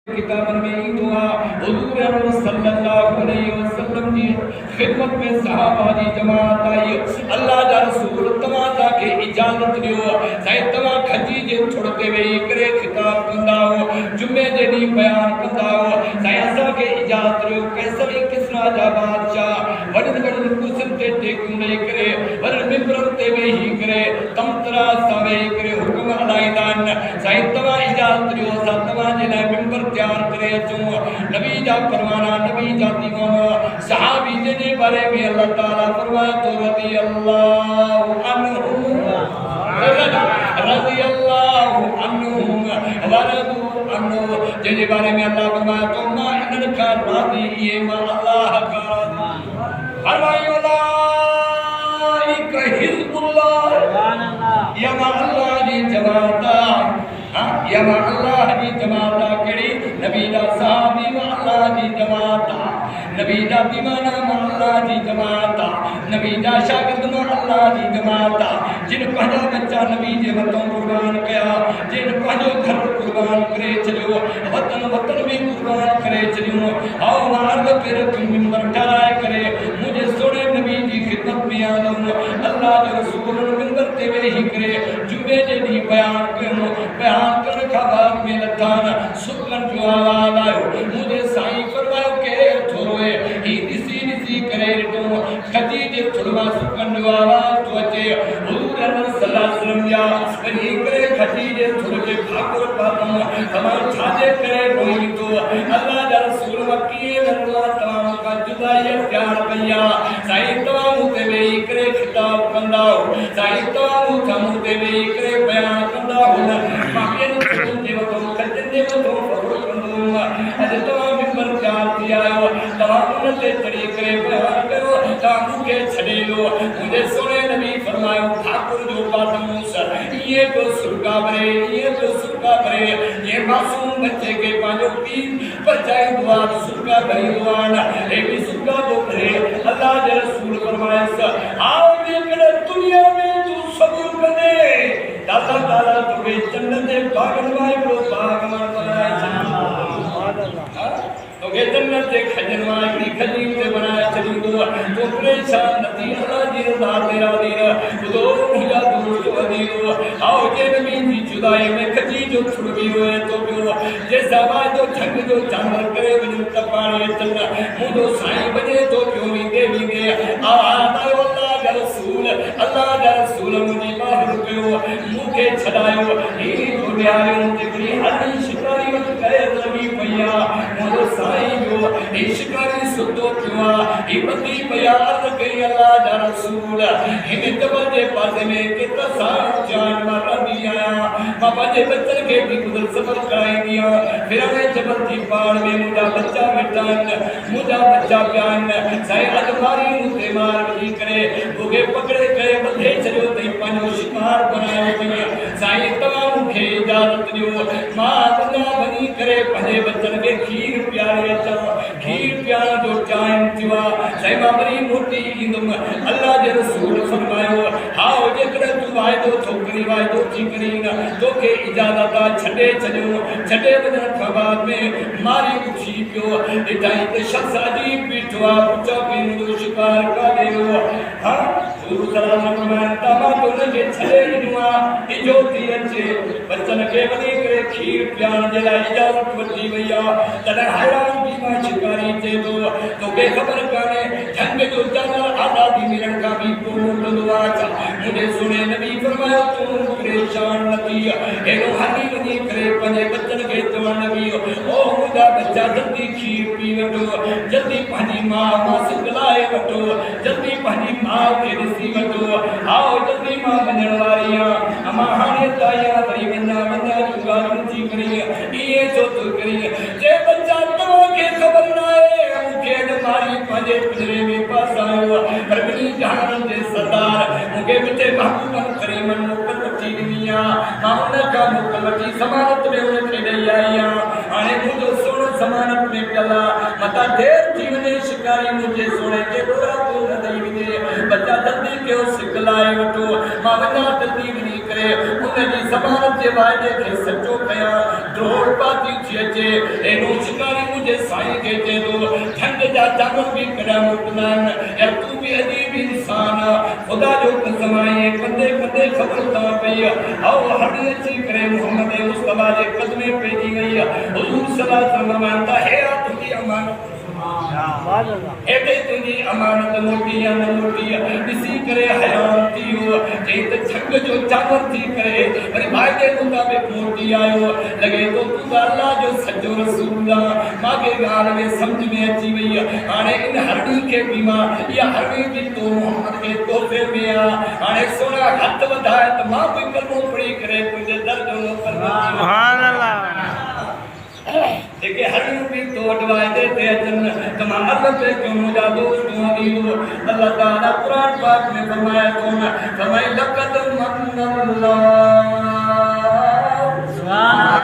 किताबन में दुआ हुजूर अकरम सल्लल्लाहु अलैहि वसल्लम की खिदमत में सहाबा जी जमात आई। अल्लाह दा रसूल तमादा के इजाजत दियो साईं तमा खजी जे छोड़ते वेई करे खिताब कंदा हो जुमे जे दी बयान कंदा हो साईं असा के इजाजत दियो कैसर किसरा जा बादशाह वडन वडन कुर्सी ते टेकू नहीं करे वडन मिंबर ते वेही करे तमतरा सावे करे हुक्म अलाइदान साईं तमा इजाजत दियो सा तमा जे ना मिंबर तैयार करे अचो नबी जा परवाना नबी जा दीवाना सहाबी जे बारे में अल्लाह ताला फरमाए तो रज़ी अल्लाहु अन्हुम वरदू अन्हु जे बारे में अल्लाह फरमाए तो मा इनन का राज़ी ये मा अल्लाह का राज़ी फरमाए उलाइका हिज़्बुल्लाह सुभान अल्लाह या मा अल्लाह जी जमाता या मा अल्लाह जी जमाता केड़ी नबी दा सहाबी मा अल्लाह जी जमाता नबी दा दीवाना मा अल्लाह जी जमाता नबी दा शागिर्द मा अल्लाह जी जमाता जिन पंहिंजा बच्चा नबी जे वतों कुर्बान कया जिन पंहिंजो घर कुर्बान करे छलियो वतन वतन में कुर्बान करे छलियो आओ मार्ग पे तुम मिंबर ठाए करे मुझे सोने नबी जी खिदमत में आलो अल्लाह जो रसूल मिंबर ते वेही करे जुमे जे दी बयान करो बयान कर का बाद में लतान सुकन जो आवाज आयो मुझे साईं फरमायो के थोरोए ही दिसी करे तो खजी जे थोड़ा सुकन जो आवाज तो अचे हुजूर सल्लल्लाहु अलैहि वसल्लम या वही करे खजी जे थोड़े ठाकुर पातम हमार छाजे करे कोई तो अल्लाह दा रसूल मक्की अल्लाह तमाम का जुदाई प्यार कया साईं तमाम ते वेही करे खिताब कंदा साईं तमाम थम ते वेही करे बयान कंदा हो बाकी जे तो खजन जे तो अज तमाम मिंबर प्यार दिया हो तमाम ते चढ़ी करे बयान करो ताकू के छड़े लो मुझे सोने नबी फरमायो ठाकुर जो पातम सर ये तो सुरगा भरे ये मासूम बच्चे के पांचों पीर पर जाए दुआ सुरगा भरी दुआन ए भी सुरगा तो भरे अल्लाह के रसूल फरमाए स आओ देखड़े दुनिया में तू सबूर करे दाता ताला तुझे जन्नत के बागन वाले को बागवान बनाए सुभान अल्लाह तो के जन्नत के खजनवा की खलील से बनाए चली तो परेशान नती अल्लाह जी रजा तेरा दीन तो मुझा दूर जो दीनो आओ के नबी जी जुदाई में खजी जो छुड़ गई होए तो क्यों जैसा बात जो ठग जो चांदर करे बिन तपाने चल मुझो साईं बने तो क्यों भी देवी आवाज आयो अल्लाह दा रसूल मुझे बाहर कयो मुखे छडायो ही दुनियारे तिकड़ी हदी शिकारी वत कहे लगी भैया मुझो साईं जो शिकारी सुतो क्यों ही बंदी भैया अर्ज कई अल्लाह दा रसूल हिन जबल जे पासे में कितना साथ जान मारा दिया बाबा जे बच्चन के भी गुजर सफर कराई दिया फिर हमें जबल की पहाड़ में मुझा बच्चा मिटान मुझा बच्चा प्यान साईं अलमारी मुझे मार बजी करे भूखे पकड़े गए बंधे चलो तई पानो शिकार बनायो दिया साईं तमाम के इजाजत दियो मां दुनिया बनी करे पंजे बच्चन के खीर प्यारे अचा खीर प्यारा जो टाइम थिवा साईं बाबरी मोटी इंदम अल्लाह जे रसूल फरमायो हाओ जेकर तू वायदो छोकरी वायदो ठीकरी ना तो के इजाजत छडे छडो छडे बदन खबाद में मारी उठी पियो इताई ते शख्स अजीब बिठवा पूछा के शिकार का देयो हां गुरु सलाम में तमा तो लगे छले दुआ इजोती अच्छे बच्चन के बनी करे खीर प्यान जला इजाजत वती भैया तन हैरान भी मा शिकारी थे तो के खबर काने जंग जो जानवर आजादी मिलन का भी पूर्ण दुआ था मुझे सुने नबी फरमाया तू परेशान नबी ए रूहानी बनी करे पंजे बच्चन के तो नबी ओ मुदा बच्चा जल्दी खीर पी वठो जल्दी पानी मां सिखलाए वठो जल्दी पानी मां के सी वठो आओ जल्दी मां बनण वारिया अमा हाने ताया भई वन्ना जुगा रुचि करी ये जो तू करी जे बच्चा तो के खबर ना है मुझे मारी पंजे पिंजरे में पास आयो परमनी जहान जे सरदार मुके मिटे महबूबन करीमन मुकल्लती दुनिया मामला का मुकल्लती समानत में उनके दई आया आने मुझे सोन समानत में चला मता देर जीवने शिकारी मुझे सोने के पूरा तो दई विने बच्चा जल्दी क्यों सिखलाए वठो मावना जल्दी विनी करे उनजी ज़मानत जे वादे खे सचो कया द्रोड़ पाती थी अचे एनो शिकारी मुझे साईं के चे तो ठंड जा जानवर भी कड़ा मुकमान या तू भी अजीब इंसान खुदा जो कसम आहे कंदे कंदे खबर ता पई आओ हडी अची करे मोहम्मद मुस्तफा जे कदमे पेजी गई हुजूर सल्लल्लाहु अलैहि वसल्लम फरमाता है तुझी अमानत एते तुझी अमानत मोटी या न मोटी किसी करे हैरान थी हो जे त छंग जो जानवर थी करे अरे वादे मुताबिक मोटी आयो लगे तो तू अल्लाह जो सच्चो रसूल मागे गाल में समझ में अची वई हाने इन हरणी के बीमा या हरणी भी तो मोहम्मद के तोहफे में आ हाने सोना हथ वधाए त मां कोई कलमो पढ़ी करे तुझे दर्द नो कर सुभान अल्लाह देखे हरणी भी तो अडवाए देते अचन तमा अल्लाह पे क्यों मुझा दोस्त अमीरो अल्लाह ताला कुरान पाक में फरमाया कौन फरमाया लक़द मन्नल्लाह